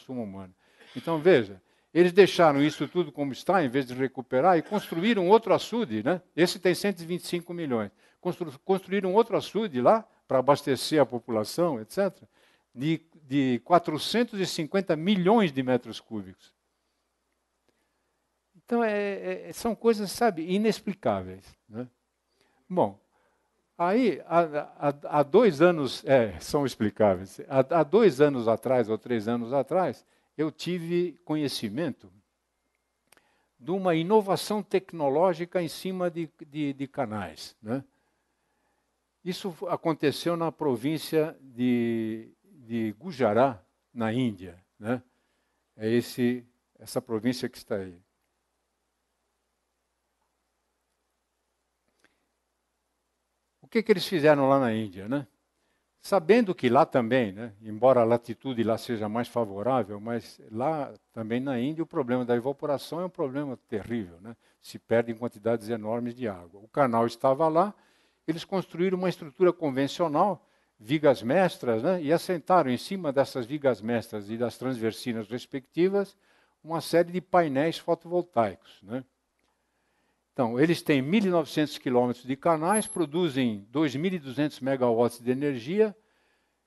humano. Então veja, eles deixaram isso tudo como está em vez de recuperar e construíram outro açude, né? Esse tem 125 milhões. Construíram outro açude lá para abastecer a população, etc. De 450 milhões de metros cúbicos. Então, são coisas, sabe, inexplicáveis, né? Bom, aí, há 2 anos, são explicáveis. Há 2 anos atrás, ou 3 anos atrás, eu tive conhecimento de uma inovação tecnológica em cima de canais, né? Isso aconteceu na província de de Gujará, na Índia, né? É essa província que está aí. O que eles fizeram lá na Índia, né? Sabendo que lá também, né, embora a latitude lá seja mais favorável, mas lá também na Índia o problema da evaporação é um problema terrível, né? Se perdem quantidades enormes de água. O canal estava lá, eles construíram uma estrutura convencional, vigas mestras, né, e assentaram em cima dessas vigas mestras e das transversinas respectivas uma série de painéis fotovoltaicos, né? Então, eles têm 1.900 quilômetros de canais, produzem 2.200 megawatts de energia,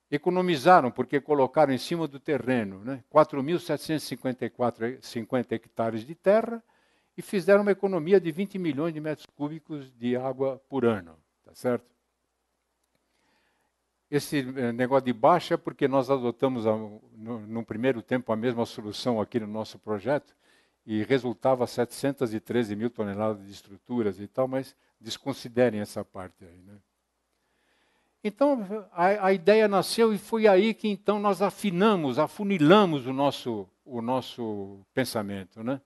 economizaram porque colocaram em cima do terreno, né, 4.750 hectares de terra e fizeram uma economia de 20 milhões de metros cúbicos de água por ano. Tá certo? Esse negócio de baixa é porque nós adotamos, no primeiro tempo, a mesma solução aqui no nosso projeto, e resultava 713 mil toneladas de estruturas e tal, mas desconsiderem essa parte aí, né? Então, a ideia nasceu e foi aí que então nós afunilamos o nosso pensamento, né?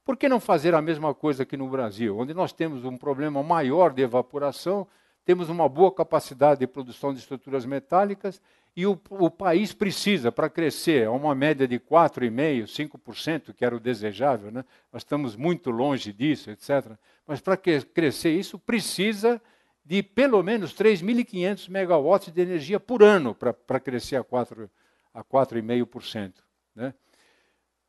Por que não fazer a mesma coisa aqui no Brasil, onde nós temos um problema maior de evaporação, temos uma boa capacidade de produção de estruturas metálicas e o país precisa, para crescer, a uma média de 4,5%, 5%, que era o desejável, né? Nós estamos muito longe disso, etc. Mas para crescer isso, precisa de pelo menos 3.500 megawatts de energia por ano para crescer a 4,5%. Né?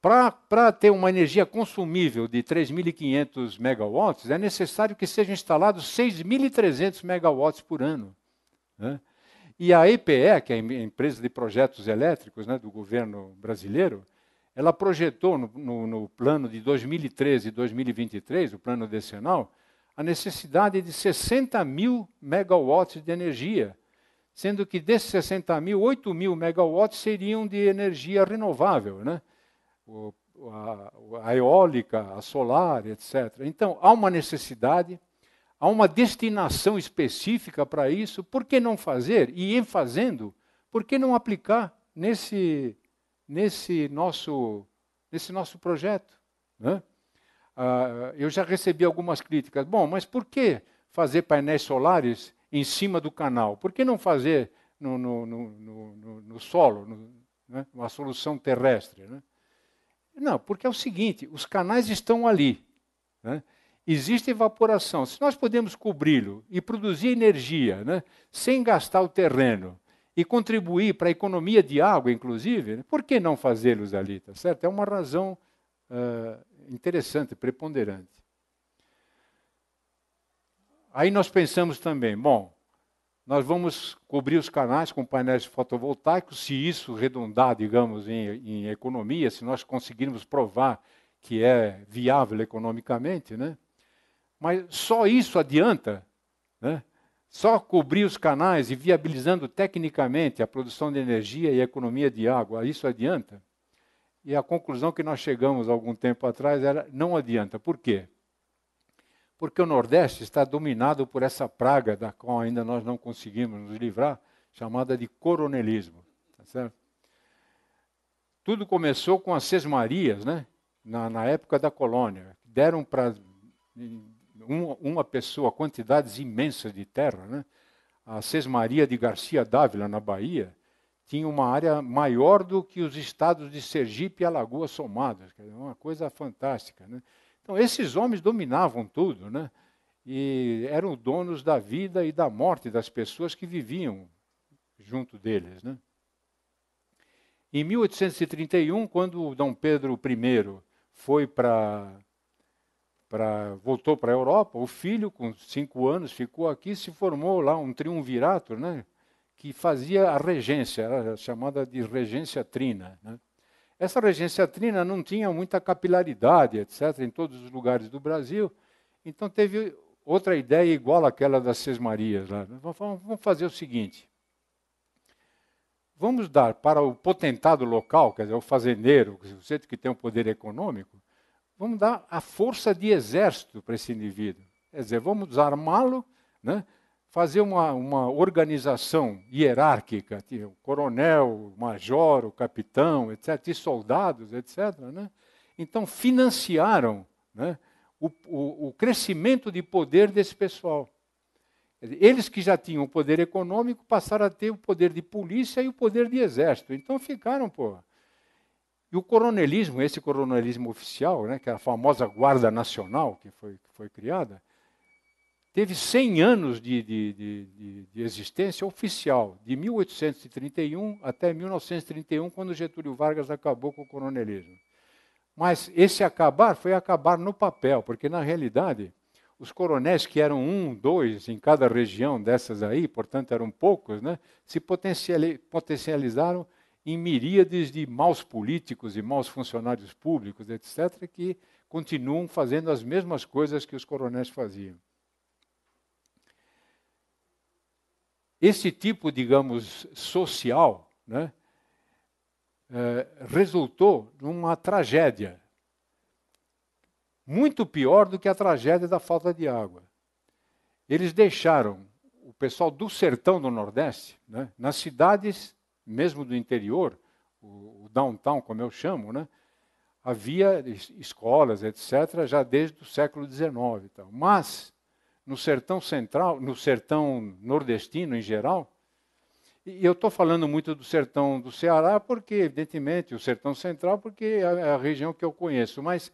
Para ter uma energia consumível de 3.500 megawatts, é necessário que sejam instalados 6.300 megawatts por ano. Né? E a EPE, que é a empresa de projetos elétricos, né, do governo brasileiro, ela projetou no plano de 2013 e 2023, o plano decenal, a necessidade de 60 mil megawatts de energia, sendo que desses 60 mil, 8 mil megawatts seriam de energia renovável, né? A eólica, a solar, etc. Então, há uma necessidade, há uma destinação específica para isso, por que não fazer? E em fazendo, por que não aplicar nesse nosso projeto? Né? Eu já recebi algumas críticas. Bom, mas por que fazer painéis solares em cima do canal? Por que não fazer no solo, né? Uma solução terrestre? Né? Não, porque é o seguinte, os canais estão ali. Né? Existe evaporação. Se nós podemos cobri-lo e produzir energia, né, sem gastar o terreno e contribuir para a economia de água, inclusive, né, por que não fazê-los ali? Tá certo? É uma razão interessante, preponderante. Aí nós pensamos também, bom, nós vamos cobrir os canais com painéis fotovoltaicos, se isso redundar, digamos, em economia, se nós conseguirmos provar que é viável economicamente, né? Mas só isso adianta, né? Só cobrir os canais e viabilizando tecnicamente a produção de energia e a economia de água, isso adianta? E a conclusão que nós chegamos algum tempo atrás era, não adianta. Por quê? Porque o Nordeste está dominado por essa praga da qual ainda nós não conseguimos nos livrar, chamada de coronelismo. Tá certo? Tudo começou com as sesmarias, né? Na época da colônia. Deram para uma pessoa quantidades imensas de terra. Né? A sesmaria de Garcia Dávila, na Bahia, tinha uma área maior do que os estados de Sergipe e Alagoas somados. Uma coisa fantástica. Né? Então, esses homens dominavam tudo, né? E eram donos da vida e da morte das pessoas que viviam junto deles. Né? Em 1831, quando Dom Pedro I voltou para a Europa, o filho, com 5 anos, ficou aqui, se formou lá um triunvirato, né? Que fazia a regência, era chamada de regência trina. Né? Essa regência trina não tinha muita capilaridade, etc., em todos os lugares do Brasil. Então teve outra ideia igual àquela das sesmarias. Lá. Vamos fazer o seguinte. Vamos dar para o potentado local, quer dizer, o fazendeiro, o sujeito que tem um poder econômico, vamos dar a força de exército para esse indivíduo. Quer dizer, vamos armá-lo, né? fazer uma organização hierárquica, tinha o coronel, o major, o capitão, etc., e soldados, etc., né? Então, financiaram, né, o crescimento de poder desse pessoal. Eles que já tinham o poder econômico passaram a ter o poder de polícia e o poder de exército. Então ficaram, pô. E o coronelismo, esse coronelismo oficial, né, que é a famosa Guarda Nacional que foi criada, teve 100 anos de existência oficial, de 1831 até 1931, quando Getúlio Vargas acabou com o coronelismo. Mas esse acabar foi acabar no papel, porque na realidade os coronéis, que eram 1, 2 em cada região dessas aí, portanto eram poucos, né, se potencializaram em miríades de maus políticos e maus funcionários públicos, etc., que continuam fazendo as mesmas coisas que os coronéis faziam. Esse tipo, digamos, social, né, resultou numa tragédia muito pior do que a tragédia da falta de água. Eles deixaram o pessoal do sertão do Nordeste, né, nas cidades, mesmo do interior, o downtown, como eu chamo, né, havia escolas, etc., já desde o século XIX. Então. Mas, no sertão central, no sertão nordestino em geral, e eu estou falando muito do sertão do Ceará, porque, evidentemente, o sertão central, porque é a região que eu conheço, mas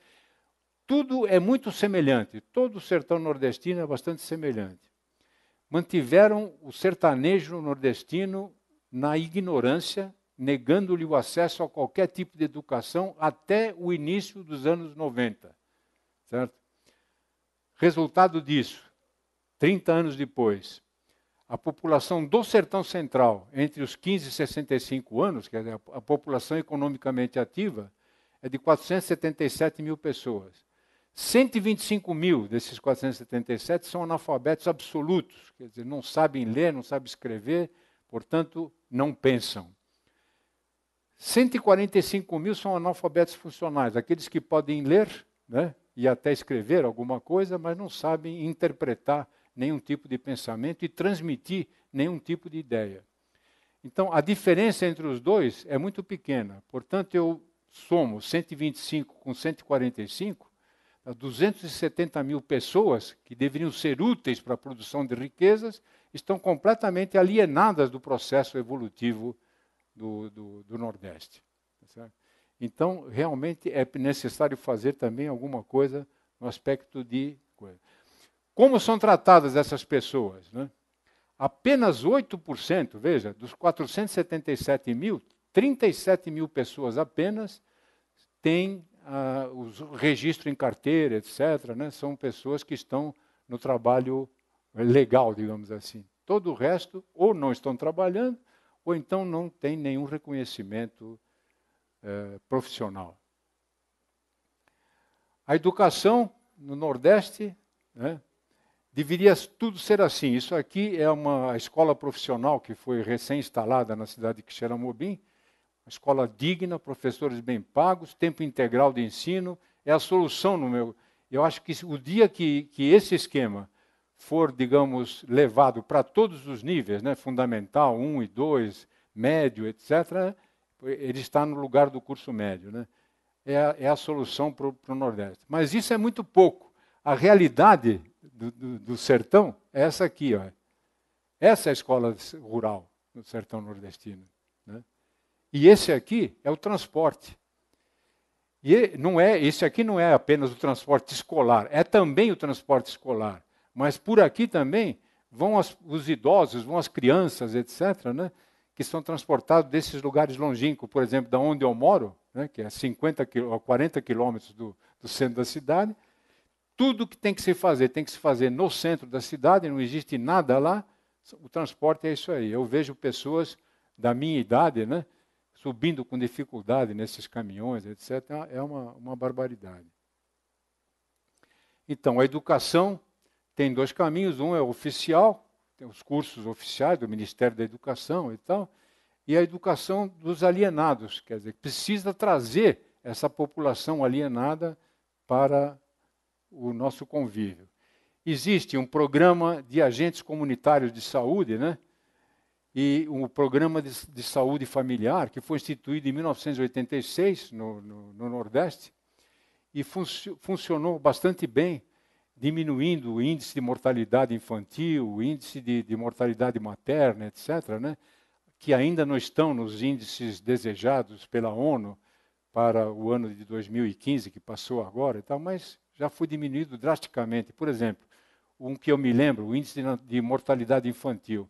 tudo é muito semelhante, todo o sertão nordestino é bastante semelhante. Mantiveram o sertanejo nordestino na ignorância, negando-lhe o acesso a qualquer tipo de educação até o início dos anos 90. Certo? Resultado disso, 30 anos depois, a população do sertão central, entre os 15 e 65 anos, que é a população economicamente ativa, é de 477 mil pessoas. 125 mil desses 477 são analfabetos absolutos, quer dizer, não sabem ler, não sabem escrever, portanto, não pensam. 145 mil são analfabetos funcionais, aqueles que podem ler, né, e até escrever alguma coisa, mas não sabem interpretar nenhum tipo de pensamento e transmitir nenhum tipo de ideia. Então, a diferença entre os dois é muito pequena. Portanto, eu somo 125 com 145, 270 mil pessoas que deveriam ser úteis para a produção de riquezas estão completamente alienadas do processo evolutivo do Nordeste. Certo? Então, realmente é necessário fazer também alguma coisa no aspecto de coisa. Como são tratadas essas pessoas? Né? Apenas 8%, veja, dos 477 mil, 37 mil pessoas apenas têm o registro em carteira, etc., né? São pessoas que estão no trabalho legal, digamos assim. Todo o resto ou não estão trabalhando, ou então não tem nenhum reconhecimento profissional. A educação no Nordeste, né, deveria tudo ser assim. Isso aqui é uma escola profissional que foi recém-instalada na cidade de Quixeramobim, uma escola digna, professores bem pagos, tempo integral de ensino, é a solução no meu... Eu acho que o dia que esse esquema for, digamos, levado para todos os níveis, né, fundamental, 1 e 2, médio, etc., ele está no lugar do curso médio. Né? É a solução para o Nordeste. Mas isso é muito pouco. A realidade do sertão é essa aqui. Ó. Essa é a escola rural do sertão nordestino. Né? E esse aqui é o transporte. E esse aqui não é apenas o transporte escolar, é também o transporte escolar. Mas por aqui também vão os idosos, vão as crianças, etc., né, que são transportados desses lugares longínquos, por exemplo, da onde eu moro, né, que é 40 quilômetros do centro da cidade. Tudo que tem que se fazer no centro da cidade, não existe nada lá. O transporte é isso aí. Eu vejo pessoas da minha idade, né, subindo com dificuldade nesses caminhões, etc. É uma barbaridade. Então, a educação tem dois caminhos. Um é o oficial, tem os cursos oficiais do Ministério da Educação e tal, e a educação dos alienados, quer dizer, precisa trazer essa população alienada para o nosso convívio. existe um programa de agentes comunitários de saúde, né? E um programa de saúde familiar, que foi instituído em 1986 no Nordeste, e funcionou bastante bem, diminuindo o índice de mortalidade infantil, o índice de mortalidade materna, etc., né? Que ainda não estão nos índices desejados pela ONU para o ano de 2015, que passou agora e tal, mas já foi diminuído drasticamente. Por exemplo, um que eu me lembro, o índice de mortalidade infantil,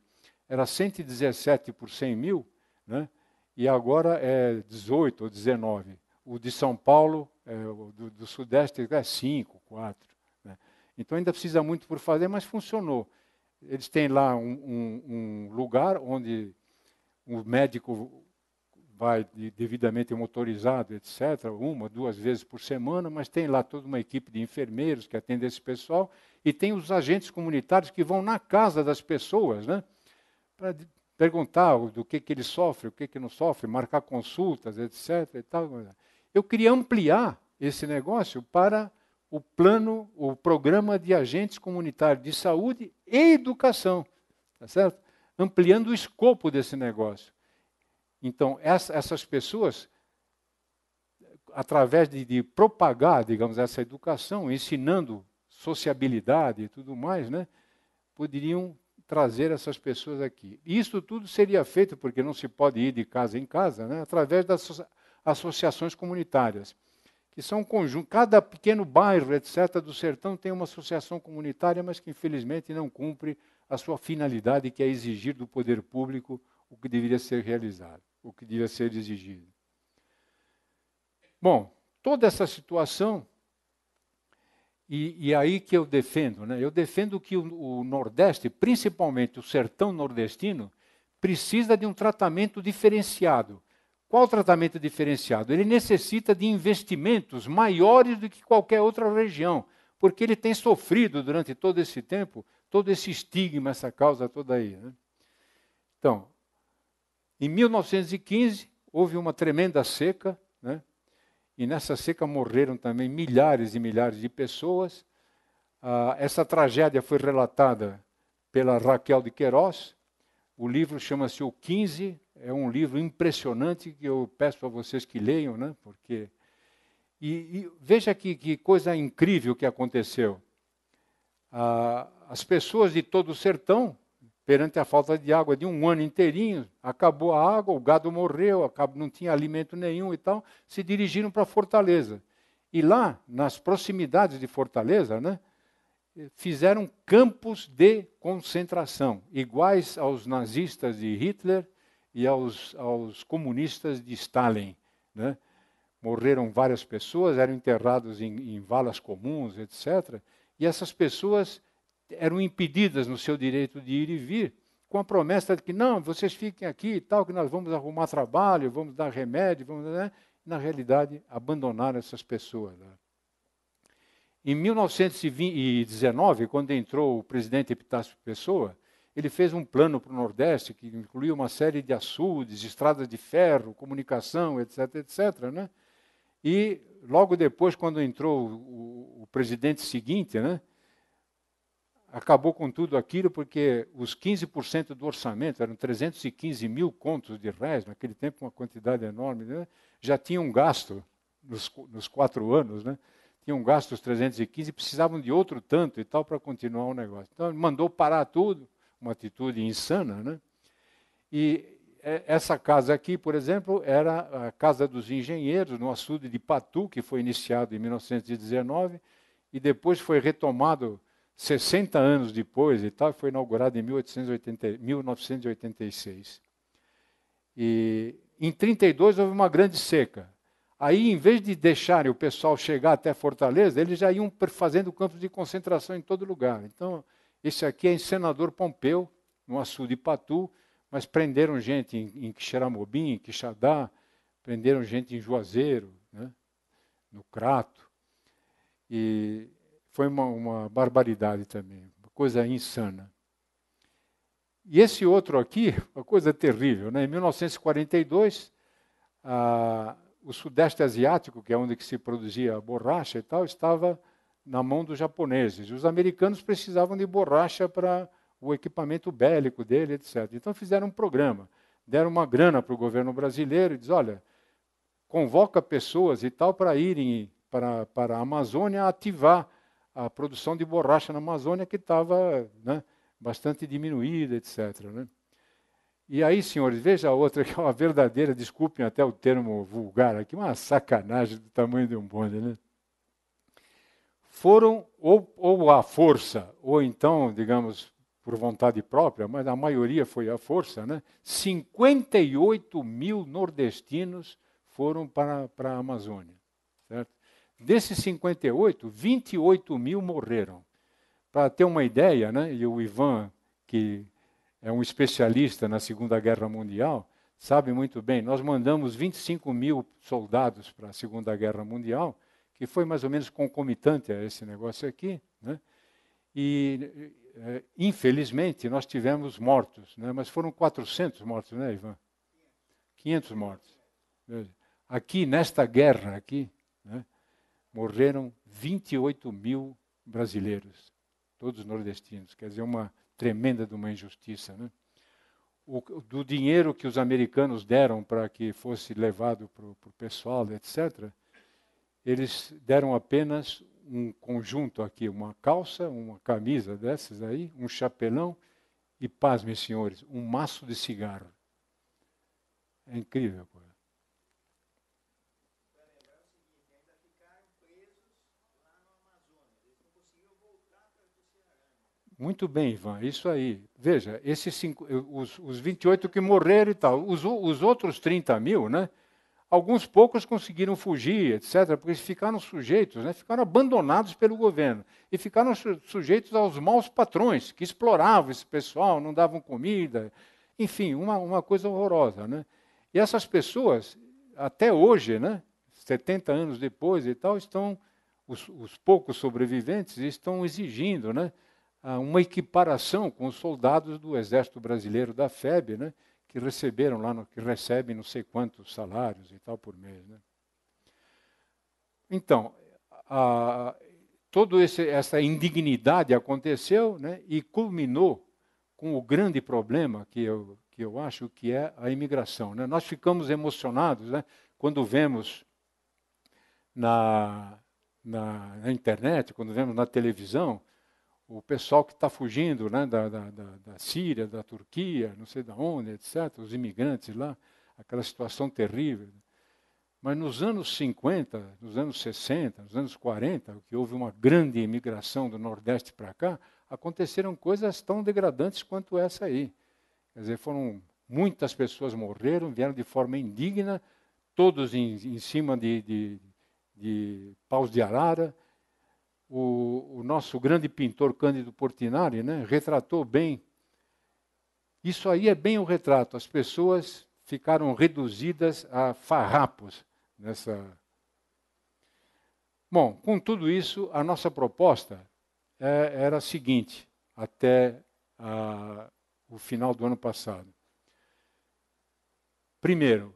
era 117 por 100 mil, né? E agora é 18 ou 19. O de São Paulo, do Sudeste, é 5, 4. Né? Então ainda precisa muito por fazer, mas funcionou. Eles têm lá um lugar onde o médico vai devidamente motorizado, etc., 1, 2 vezes por semana, mas tem lá toda uma equipe de enfermeiros que atende esse pessoal, e tem os agentes comunitários que vão na casa das pessoas, né, para perguntar do que ele sofre, o que não sofre, marcar consultas, etc. E tal. Eu queria ampliar esse negócio para o programa de agentes comunitários de saúde e educação, tá certo? Ampliando o escopo desse negócio. Então, essas pessoas, através de propagar, digamos, essa educação, ensinando sociabilidade e tudo mais, né, poderiam trazer essas pessoas aqui. Isso tudo seria feito, porque não se pode ir de casa em casa, né, através das associações comunitárias, que são um conjunto. Cada pequeno bairro, etc., do sertão tem uma associação comunitária, mas que infelizmente não cumpre a sua finalidade, que é exigir do poder público o que deveria ser realizado, o que deveria ser exigido. Bom, toda essa situação, e aí que eu defendo, né? Eu defendo que o Nordeste, principalmente o sertão nordestino, precisa de um tratamento diferenciado. Qual tratamento diferenciado? Ele necessita de investimentos maiores do que qualquer outra região, porque ele tem sofrido durante todo esse tempo, todo esse estigma, essa causa toda aí. Né? Então, em 1915, houve uma tremenda seca, né? E nessa seca morreram também milhares e milhares de pessoas. Essa tragédia foi relatada pela Raquel de Queiroz. O livro chama-se O 15, é um livro impressionante que eu peço a vocês que leiam, né? Porque e veja que coisa incrível que aconteceu. As pessoas de todo o sertão, perante a falta de água de um ano inteirinho, acabou a água, o gado morreu, não tinha alimento nenhum e tal, se dirigiram para Fortaleza. E lá, nas proximidades de Fortaleza, né, fizeram campos de concentração, iguais aos nazistas de Hitler e aos comunistas de Stalin. Né? Morreram várias pessoas, eram enterrados em valas comuns, etc. E essas pessoas eram impedidas no seu direito de ir e vir, com a promessa de que, não, vocês fiquem aqui e tal, que nós vamos arrumar trabalho, vamos dar remédio, vamos, né? Na realidade, abandonaram essas pessoas. Né? Em 1919, quando entrou o presidente Epitácio Pessoa, ele fez um plano para o Nordeste, que incluía uma série de açudes, estradas de ferro, comunicação, etc., etc., né? E logo depois, quando entrou o presidente seguinte, né, acabou com tudo aquilo, porque os 15% do orçamento, eram 315 mil contos de réis, naquele tempo uma quantidade enorme, né, já tinham gasto nos 4 anos, né, tinham gasto os 315, precisavam de outro tanto e tal para continuar o negócio. Então ele mandou parar tudo, uma atitude insana. Né, e essa casa aqui, por exemplo, era a Casa dos Engenheiros, no açude de Patu, que foi iniciado em 1919, e depois foi retomado 60 anos depois e tal, foi inaugurado em 1986. E em 32 houve uma grande seca. Aí, em vez de deixarem o pessoal chegar até Fortaleza, eles já iam fazendo campos de concentração em todo lugar. Então, esse aqui é em Senador Pompeu, no açude de Patu, mas prenderam gente em Quixeramobim, em Quixadá, prenderam gente em Juazeiro, né, no Crato. E foi uma barbaridade também, uma coisa insana. E esse outro aqui, uma coisa terrível. Né? Em 1942, o Sudeste Asiático, que é onde que se produzia a borracha e tal, estava na mão dos japoneses. E os americanos precisavam de borracha para o equipamento bélico dele, etc. Então fizeram um programa, deram uma grana para o governo brasileiro e diz, olha, convoca pessoas e tal para irem para a Amazônia ativar a produção de borracha na Amazônia, que estava, né, bastante diminuída, etc. Né? E aí, senhores, veja a outra, que é uma verdadeira, desculpem até o termo vulgar aqui, uma sacanagem do tamanho de um bonde. Né? Foram, ou à força, ou então, digamos, por vontade própria, mas a maioria foi à força, né? 58 mil nordestinos foram para a Amazônia. Certo? Desses 58, 28 mil morreram. Para ter uma ideia, né, e o Ivan, que é um especialista na Segunda Guerra Mundial, sabe muito bem, nós mandamos 25 mil soldados para a Segunda Guerra Mundial, que foi mais ou menos concomitante a esse negócio aqui, né? E, infelizmente, nós tivemos mortos, né? Mas foram 400 mortos, né, Ivan? 500 mortos. Aqui, nesta guerra aqui, né, morreram 28 mil brasileiros, todos nordestinos. Quer dizer, uma tremenda de uma injustiça. Né? Do dinheiro que os americanos deram para que fosse levado para o pessoal, etc., eles deram apenas um conjunto aqui, uma calça, uma camisa dessas aí, um chapelão e, pasmem, senhores, um maço de cigarro. É incrível. Muito bem, Ivan, isso aí. Veja, os 28 que morreram e tal, os outros 30 mil, né? Alguns poucos conseguiram fugir, etc., porque eles ficaram sujeitos, né? Ficaram abandonados pelo governo. E ficaram sujeitos aos maus patrões, que exploravam esse pessoal, não davam comida. Enfim, uma coisa horrorosa. Né? E essas pessoas, até hoje, né? 70 anos depois e tal, os poucos sobreviventes estão exigindo, né? Uma equiparação com os soldados do Exército Brasileiro da FEB, né, que receberam lá, que recebem não sei quantos salários e tal por mês. Né. Então, toda essa indignidade aconteceu, né, e culminou com o grande problema que eu acho que é a imigração. Né. Nós ficamos emocionados, né, quando vemos na internet, quando vemos na televisão, o pessoal que está fugindo, né, da Síria, da Turquia, não sei de onde, etc., os imigrantes lá, aquela situação terrível. Mas nos anos 50, nos anos 60, nos anos 40, que houve uma grande imigração do Nordeste para cá, aconteceram coisas tão degradantes quanto essa aí. Quer dizer, muitas pessoas morreram, vieram de forma indigna, todos em cima de paus de arara. O nosso grande pintor Cândido Portinari, né, retratou bem. Isso aí é bem o retrato. As pessoas ficaram reduzidas a farrapos nessa. Bom, com tudo isso, a nossa proposta era a seguinte, até o final do ano passado. Primeiro,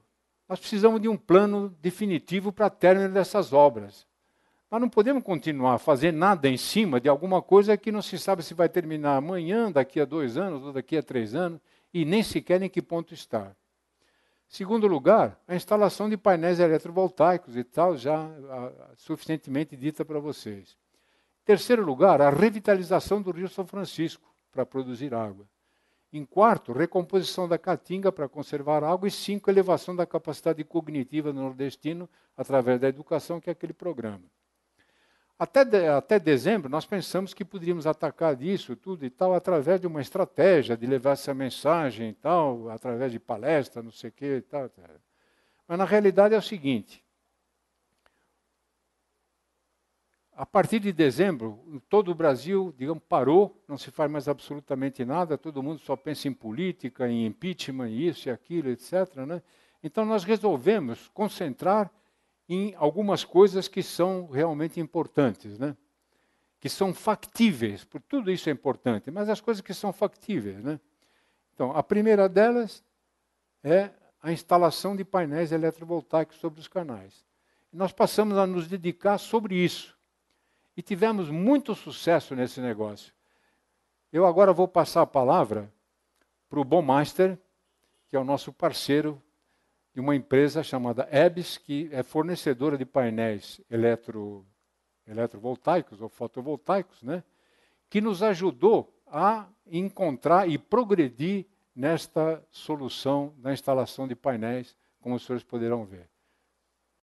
nós precisamos de um plano definitivo para término dessas obras. Nós não podemos continuar a fazer nada em cima de alguma coisa que não se sabe se vai terminar amanhã, daqui a 2 anos ou daqui a 3 anos, e nem sequer em que ponto está. Segundo lugar, a instalação de painéis eletrovoltaicos e tal, já suficientemente dita para vocês. Terceiro lugar, a revitalização do Rio São Francisco para produzir água. Em quarto, recomposição da caatinga para conservar água. E 5, elevação da capacidade cognitiva do nordestino através da educação, que é aquele programa. Até dezembro, nós pensamos que poderíamos atacar disso tudo e tal, através de uma estratégia de levar essa mensagem e tal, através de palestra, não sei o quê e tal. Mas, na realidade, é o seguinte. A partir de dezembro, todo o Brasil, digamos, parou, não se faz mais absolutamente nada, todo mundo só pensa em política, em impeachment, isso e aquilo, etc. Né? Então, nós resolvemos concentrar em algumas coisas que são realmente importantes, né? Que são factíveis, por tudo isso é importante, mas as coisas que são factíveis. Né? Então, a primeira delas é a instalação de painéis eletrovoltaicos sobre os canais. E nós passamos a nos dedicar sobre isso. E tivemos muito sucesso nesse negócio. Eu agora vou passar a palavra para o Bommaster, que é o nosso parceiro de uma empresa chamada EBS, que é fornecedora de painéis eletrovoltaicos ou fotovoltaicos, né? Que nos ajudou a encontrar e progredir nesta solução da instalação de painéis, como os senhores poderão ver.